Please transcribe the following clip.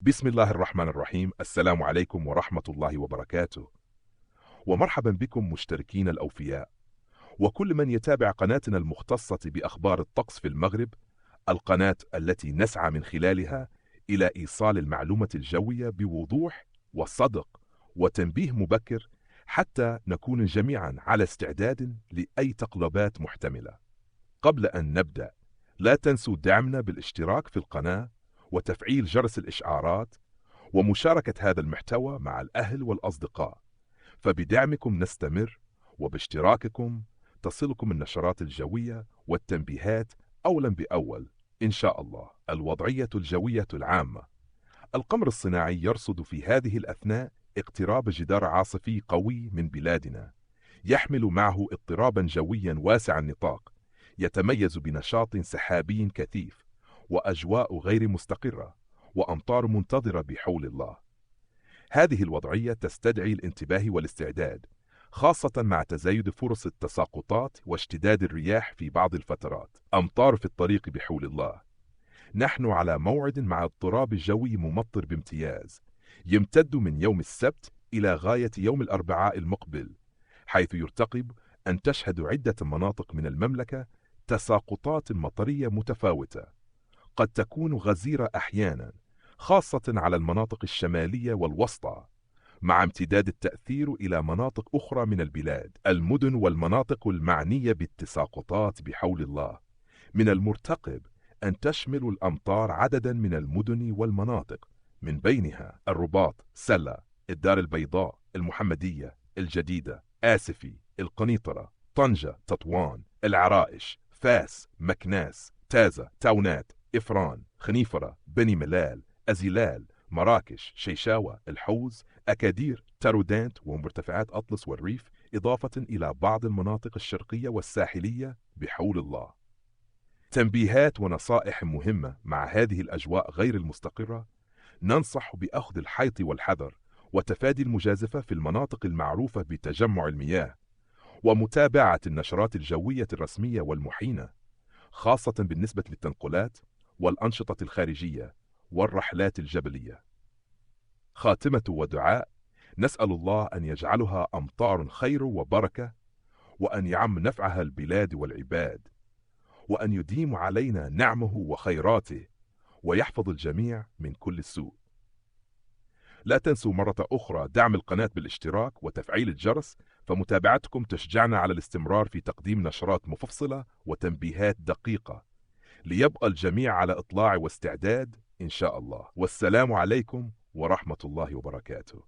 بسم الله الرحمن الرحيم. السلام عليكم ورحمة الله وبركاته، ومرحبا بكم مشتركين الأوفياء وكل من يتابع قناتنا المختصة بأخبار الطقس في المغرب، القناة التي نسعى من خلالها إلى إيصال المعلومة الجوية بوضوح وصدق وتنبيه مبكر حتى نكون جميعا على استعداد لأي تقلبات محتملة. قبل أن نبدأ، لا تنسوا دعمنا بالاشتراك في القناة وتفعيل جرس الإشعارات ومشاركة هذا المحتوى مع الأهل والأصدقاء، فبدعمكم نستمر، وباشتراككم تصلكم النشرات الجوية والتنبيهات أولا بأول إن شاء الله. الوضعية الجوية العامة: القمر الصناعي يرصد في هذه الأثناء اقتراب جدار عاصفي قوي من بلادنا، يحمل معه اضطرابا جويا واسع النطاق، يتميز بنشاط سحابي كثيف وأجواء غير مستقرة وأمطار منتظرة بحول الله. هذه الوضعية تستدعي الانتباه والاستعداد، خاصة مع تزايد فرص التساقطات واشتداد الرياح في بعض الفترات. أمطار في الطريق بحول الله. نحن على موعد مع اضطراب جوي ممطر بامتياز، يمتد من يوم السبت إلى غاية يوم الأربعاء المقبل، حيث يرتقب أن تشهد عدة مناطق من المملكة تساقطات مطرية متفاوتة، قد تكون غزيرة أحيانا، خاصة على المناطق الشمالية والوسطى، مع امتداد التأثير إلى مناطق أخرى من البلاد. المدن والمناطق المعنية بالتساقطات بحول الله من المرتقب أن تشمل الأمطار عددا من المدن والمناطق، من بينها الرباط، سلة، الدار البيضاء، المحمدية، الجديدة، آسفي، القنيطرة، طنجة، تطوان، العرائش، فاس، مكناس، تازة، تاونات، إفران، خنيفرة، بني ملال، أزيلال، مراكش، شيشاوة، الحوز، أكادير، تارودانت ومرتفعات أطلس والريف، إضافة إلى بعض المناطق الشرقية والساحلية بحول الله. تنبيهات ونصائح مهمة مع هذه الأجواء غير المستقرة: ننصح بأخذ الحيط والحذر وتفادي المجازفة في المناطق المعروفة بتجمع المياه، ومتابعة النشرات الجوية الرسمية والمحينة، خاصة بالنسبة للتنقلات والأنشطة الخارجية والرحلات الجبلية. خاتمة ودعاء: نسأل الله أن يجعلها أمطار خير وبركة، وأن يعم نفعها البلاد والعباد، وأن يديم علينا نعمه وخيراته، ويحفظ الجميع من كل سوء. لا تنسوا مرة أخرى دعم القناة بالاشتراك وتفعيل الجرس، فمتابعتكم تشجعنا على الاستمرار في تقديم نشرات مفصلة وتنبيهات دقيقة، ليبقى الجميع على إطلاع واستعداد إن شاء الله. والسلام عليكم ورحمة الله وبركاته.